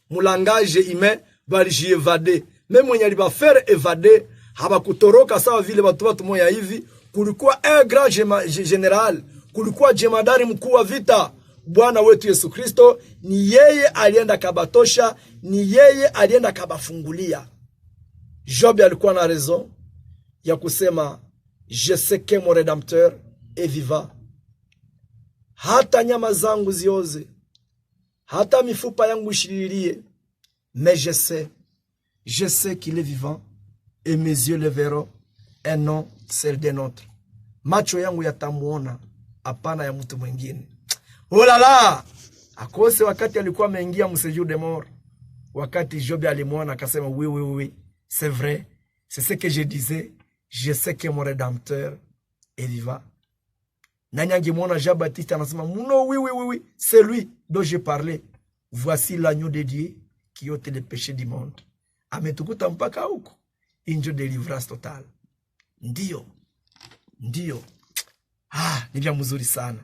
mulangage humain balijievade. Même mwenye alibafere evade habakutoroka sawa vile watu moya hivi. Kulikuwa un grand general, kulikuwa jemadari mkuu wa vita, Bwana wetu Yesu Kristo. Ni yeye alienda kabatosha, ni yeye alienda kabafungulia. Job alikuwa na raison ya kusema, je sais que mon rédempteur est vivant. Hata nyama zangu zioze, hata mifupa yangu ishililie, mais je sais qu'il est vivant, et mes yeux le verront, et non celle des nôtres. Macho yangu yatamuona, hapana ya mtu mwingine. Oh la la! Akose wakati alikuwa ameingia mséjour de mort, wakati Job alimuona akasema oui, c'est vrai, c'est ce que je disais, je sais que mon rédempteur est vivant. Nani angemuona Jean-Baptiste anasema non, oui, c'est lui dont je parlais. Voici l'agneau de Dieu qui ôte les péchés du monde. Ametukuta mpaka huko. Injo délivrance totale. Ndio. Ni vya mzuri sana.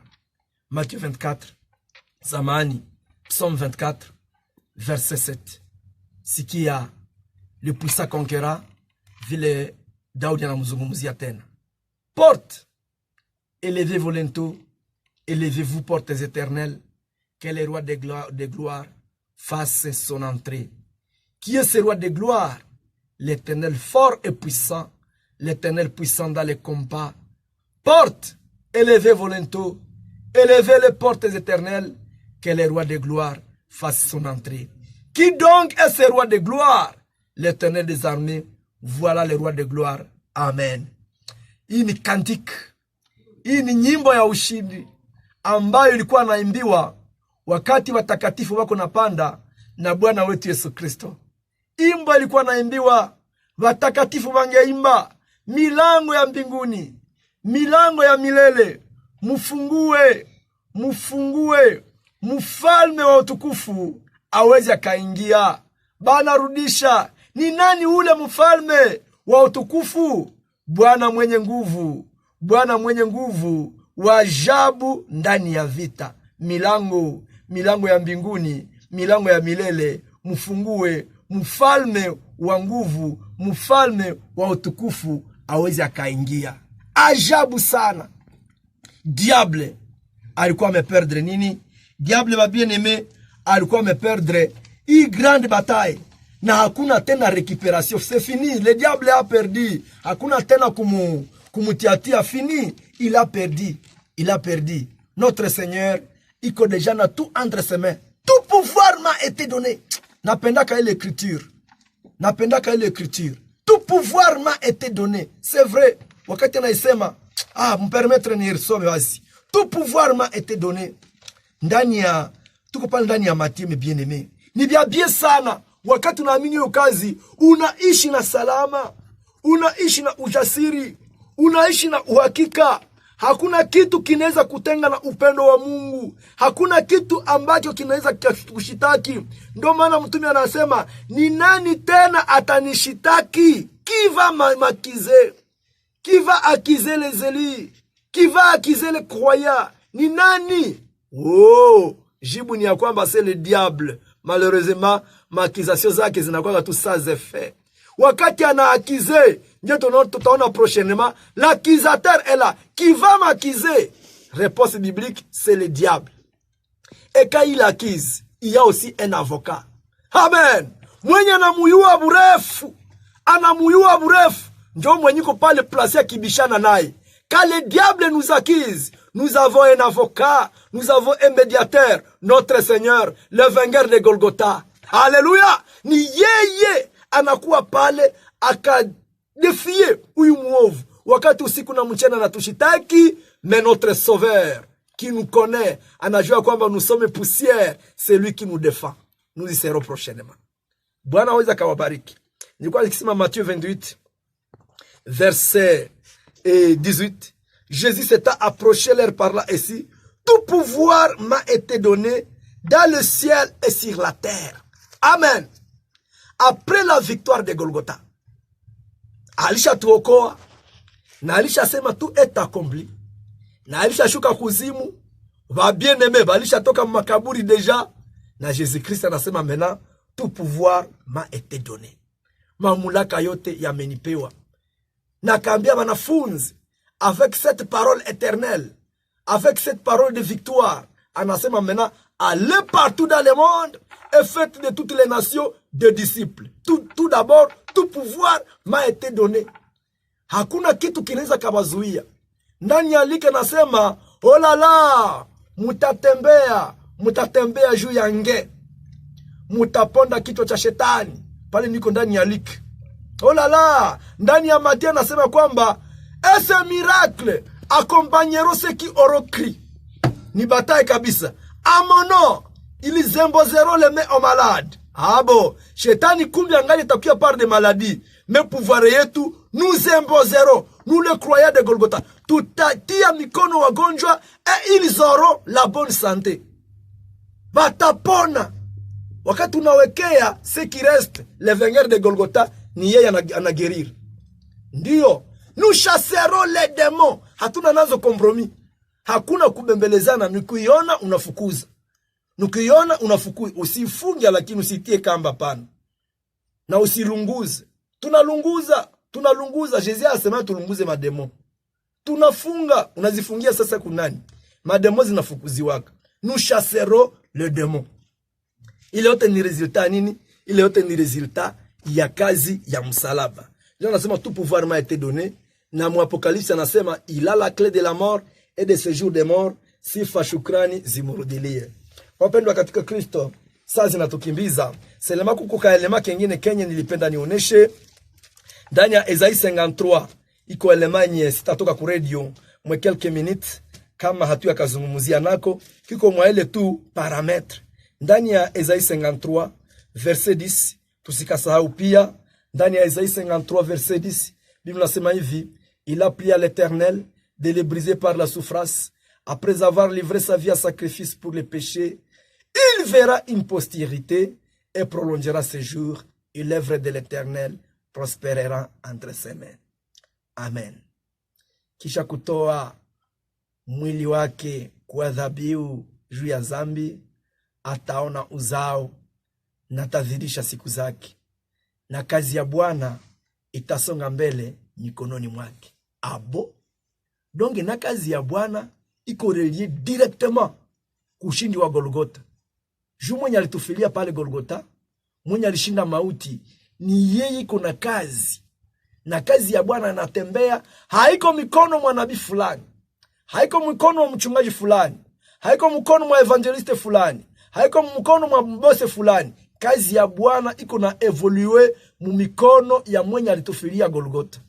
Matthieu 24. Zamani. Psaume 24. Verset 7. Sikia le puissant conquérant vile Daudi anamzungumzia tena. Porte. Élevez vos linteaux. Élevez-vous portes éternelles. Que le roi de gloire fasse son entrée. Qui est ce roi de gloire? L'Éternel fort et puissant, l'Éternel puissant dans les combats. Porte, élevez vos linteaux, élevez les portes éternelles, que le roi de gloire fasse son entrée. Qui donc est ce roi de gloire? L'Éternel des armées, voilà le roi de gloire. Amen. Hii ni kantiki, hii ni nyimbo ya ushindi ambayo ilikuwa naimbiwa wakati watakatifu wako napanda na Bwana wetu Yesu Kristo. Imba ilikuwa naimbiwa, watakatifu wangeimba, milango ya mbinguni, milango ya milele, mufungue, mfalme wa utukufu aweze akaingia. Bana rudisha, ni nani ule mfalme wa utukufu? Bwana mwenye nguvu, wa ajabu ndani ya vita. Milango ya mbinguni, milango ya milele, mfungue, mfalme wa nguvu, mfalme wa utukufu aweze akaingia. Ajabu sana. Diable alikuwa ameperdre nini? Diable ba bien aimé alikuwa ameperdre hii grande bataille, na hakuna tena récupération. C'est fini, le diable a perdu. Hakuna tena kumutiatia, fini, il a perdu. Notre Seigneur iko déjà na tout entre ses mains. Tout pouvoir m'a été donné. Napendaka ile écriture. Tout pouvoir m'a été donné. C'est vrai. Wakati naisema, mpermettre ni risome basi. Tout pouvoir m'a été donné. Tuko pale ndani ya Matthieu bien-aimé. Ni bien sana. Wakati unaamini hiyo kazi, unaishi na salama. Unaishi na ujasiri. Unaishi na uhakika. Hakuna kitu kinaweza kutenga na upendo wa Mungu. Hakuna kitu ambacho kinaweza kushitaki. Ndio maana mtume anasema, ni nani tena atanishitaki? Qui va m'accuser? Qui va accuser les élus? Qui va accuser les croyants? Ni nani? Jibu ni ya kwamba c'est le diable. Malheureusement, maakizasio zake zinakuwa tu sans effet. Wakati anaakize, ndio tutaona prochainement, l'accusateur est là. Qui va m'accuser? Réponse biblique, c'est le diable. Et quand il accuse, il y a aussi un avocat. Amen. Mwenye anamuyua burefu, ndio mwenye ko pale placé kibishana naye. Quand le diable nous accuse, nous avons un avocat, nous avons un médiateur, notre Seigneur, le vainqueur de Golgotha. Alléluia. Ni yeye anakuwa pale akadefie huyu muovu. Wakati usiku na mchana anatushitaki, mais notre sauveur qui nous connaît, anajua kwamba nous sommes poussière, c'est lui qui nous défend. Nous y serons prochainement. Bwana aweza kawabariki. Nilikuwa nikisema Matthieu 28 verset 18. Jésus s'est approché leur parla ici. Tout pouvoir m'a été donné dans le ciel et sur la terre. Amen. Après la victoire de Golgotha, alisha tuokoa, na alisha sema tout est accompli, na alisha shuka kuzimu, va bien aimé, alisha toka makaburi déjà, na Jésus-Christ anasema maintenant tout pouvoir m'a été donné. Mamulaka yote yamenipewa. Na kaambia wanafunzi, avec cette parole éternelle, avec cette parole de victoire, anasema maintenant allez partout dans le monde et faites de toutes les nations des disciples. Tout d'abord, tout pouvoir m'a été donné. Hakuna kitu kinaweza kabazuia. Ndani ya like nasema, oh la la, mutatembea, mutatembea juu ya nge, mutaponda kichwa cha shetani. Pale niko ndani ya liki. Oh la la, ndani ya Matthieu nasema kwamba ese miracle accompagneront ceux qui auront cru. Ni bataille kabisa. À mon nom, ils imposeront les mains aux malades. Ah bon, shetani kumbi angali takia par des maladies. Mais pouvoir yetu, nous imposerons, nous les croyants de Golgotha. Tutatia mikono wagonjwa et ils auront la bonne santé. Batapona. Wakati unawekea ce qui reste, les vainqueurs de Golgotha, ni yeye anaguérir. Ndio, nous chasserons les démons. Hatuna nazo compromis. Hakuna kubembelezana, nukuiona unafukuza. Nukiona unafukuza, usifunge lakini usitie kamba pana. Na usirunguze. Tunalunguza. Jésus asema tulunguze mademo. Tunafunga, unazifungia sasa kunani? Mademo zinafukuziwaka. Nous chasserons le démon. Ile yote ni resultat nini? Ile yote ni resultat ya kazi ya msalaba. Jean anasema tout pouvoir m'a été donné. Na mu Apocalypse anasema il a la clé de la mort et de ce jour de mort. Sifa shukrani zimurudilie. Wapendwa katika Kristo, saa zinatukimbiza. Selema kukuka elema kengine Kenya nilipenda nioneshe. Ndani ya Esaïe 53 iko elema nye sitatoka ku radio mwe quelques minutes kama hatuya kazungumuzia nako kiko mwa ile tu parametre. Ndani ya Esaïe 53 verset 10 tusikasahau pia ndani ya Esaïe 53 verset 10 Biblia nasema hivi, il a prié à l'Éternel de le briser par la souffrance après avoir livré sa vie à sacrifice pour les péchés. Il verra une postérité et prolongera ses jours, et l'œuvre de l'Éternel prospérera entre ses mains. Amen. Kisha kutoa mwili wake kwa dhabihu juu ya zambi, ataona uzao na tazidisha siku zake, na kazi ya Bwana itasonga mbele mikononi mwake. Abo, donge na kazi ya Bwana iko relie directement kushindi wa Golgotha. Juu mwenye alitufilia pale Golgotha, mwenye alishinda mauti, ni yeye kuna kazi. Na kazi ya Bwana anatembea, haiko mikono mwa nabii fulani, haiko mikono mwa mchungaji fulani, haiko mikono mwa evangeliste fulani, haiko mikono mwa mbose fulani. Kazi ya Bwana iko na evolue mu mikono ya mwenye alitufilia Golgotha.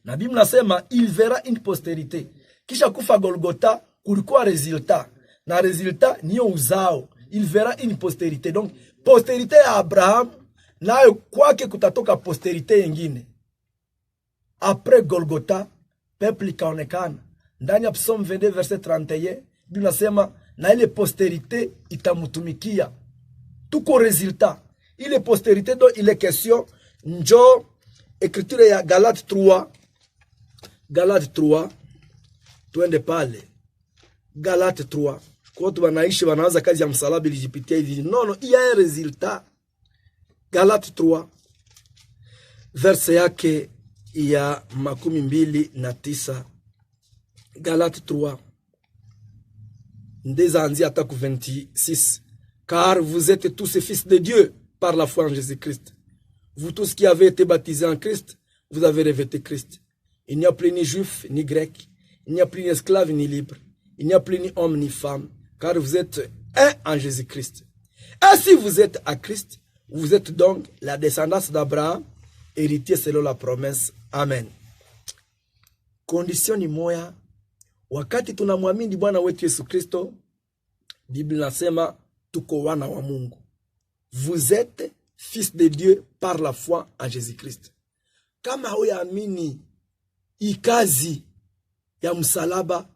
Na Biblia nasema il verra une postérité. Kisha kufa Golgotha kulikuwa resultat. Na resultat niyo uzao. Il verra une postérité. Donc postérité ya Abraham nayo kwake kutatoka postérité nyingine. Après Golgotha peuple ikaonekana. Ndani ya Psalm 22 verset 31 Biblia nasema na ile postérité itamutumikia. Tuko resultat. Ile postérité dont il est question, njo écriture ya Galates 3. Galates 3. Tuende pale. Galates 3. Kwa watu wanaishi wanaanza kazi ya msalaba ilijipitia hivi. Non, il y a un résultat. Galates 3. Verse yake ya 29. Galates 3. Ndeza anzia hata ku 26. Car vous êtes tous fils de Dieu par la foi en Jésus-Christ. Vous tous qui avez été baptisés en Christ, vous avez revêtu Christ. Il n'y a plus ni juif ni grec, il n'y a plus ni esclave ni libre, il n'y a plus ni homme ni femme, car vous êtes un en Jésus-Christ. Et si vous êtes à Christ, vous êtes donc la descendance d'Abraham, héritier selon la promesse. Amen. Condition ni moya, wakati tunamwamini Bwana wetu Yesu Kristo, Biblia nasema tuko wana wa Mungu. Vous êtes fils de Dieu par la foi en Jésus-Christ. Kama huyaamini ikazi ya msalaba,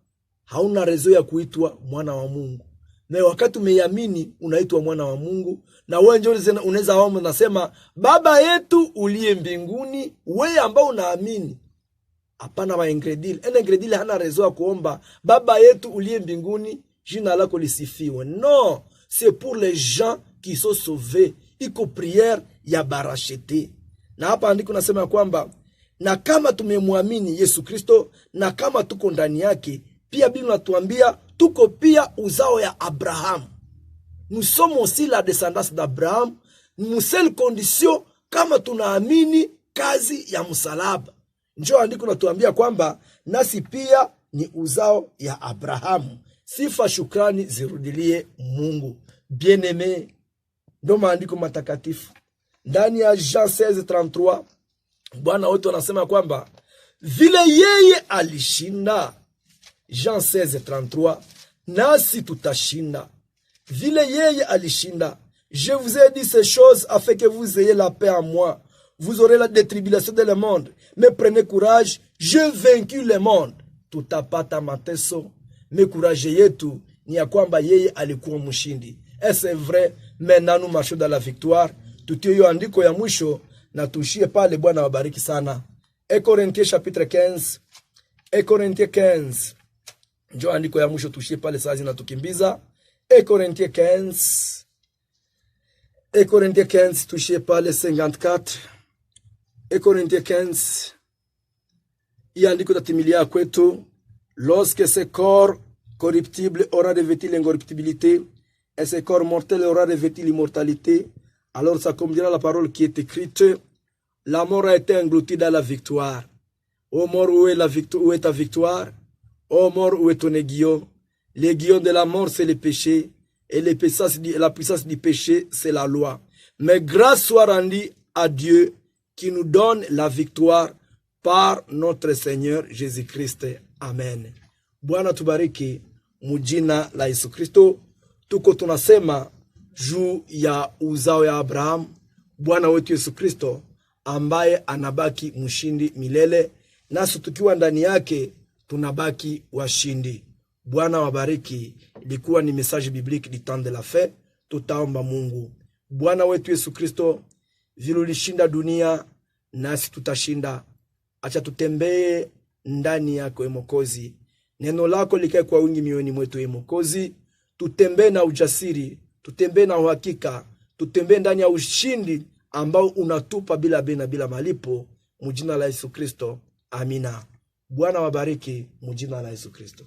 hauna rezo ya kuitwa mwana wa Mungu. Na wakati umeyamini unaitwa mwana wa Mungu, na wewe ndio unaweza omba nasema Baba yetu uliye mbinguni, wewe ambao unaamini. Hapana wa ingredile. Ene ingredile hana rezo ya kuomba Baba yetu uliye mbinguni, jina lako lisifiwe. Non, c'est pour les gens qui sont sauvés. Iko prière ya barachete. Na hapa andiko nasema kwamba na kama tumemwamini Yesu Kristo na kama tuko ndani yake, pia Biblia inatuambia tuko pia uzao ya Abraham. Nous sommes aussi la descendance d'Abraham. Nous seule condition kama tunaamini kazi ya msalaba. Njoo andiko natuambia kwamba nasi pia ni uzao ya Abrahamu. Sifa shukrani zirudilie Mungu. Bien-aimé, ndo maandiko matakatifu. Ndani ya Jean 16:33 Bwana wetu anasema kwamba vile yeye alishinda, Jean 16:33, nasi tutashinda. Vile yeye alishinda. Je vous ai dit ces choses afin que vous ayez la paix en moi. Vous aurez des tribulations dans le monde. Mais prenez courage, je vaincu le monde. Tutapata mateso. Mais courage yetu ni ya kwamba yeye alikuwa mshindi. Et c'est vrai, maintenant nous marchons dans la victoire. Tutie hiyo andiko ya mwisho na tuishie pale. Bwana wabariki sana. Corinthiens chapitre 15. Corinthiens 15. Ndio andiko ya mwisho, tuishie pale saa zina tukimbiza. Corinthiens 15. Corinthiens 15 tuishie pale 54. Corinthiens 15. Hii andiko tatimilia kwetu. Lorsque ce corps corruptible aura revêtu l'incorruptibilité et ce corps mortel aura revêtu l'immortalité, alors s'accomplira la parole qui est écrite: la mort a été engloutie dans la victoire. Ô mort, où est ta victoire? Ô mort, où est ton aiguillon? L'aiguillon de la mort, c'est le péché, et la puissance du péché, c'est la loi. Mais grâce soit rendue à Dieu qui nous donne la victoire par notre Seigneur Jésus-Christ. Amen. Bwana tubariki mujina la Yesu Kristo. Tuko tunasema juu ya uzao ya Abraham, Bwana wetu Yesu Kristo, ambaye anabaki mshindi milele, nasi tukiwa ndani yake tunabaki washindi. Bwana wabariki. Ilikuwa ni message biblique du temps de la fin. Tutaomba Mungu. Bwana wetu Yesu Kristo, vile ulishinda dunia, nasi tutashinda. Acha tutembee ndani yako, Mwokozi. Neno lako likae kwa wingi mioyoni mwetu, Mwokozi. Tutembee na ujasiri, tutembee na uhakika, tutembee ndani ya ushindi ambao unatupa bila bena bila malipo, mujina la Yesu Kristo. Amina. Bwana wabariki mujina la Yesu Kristo.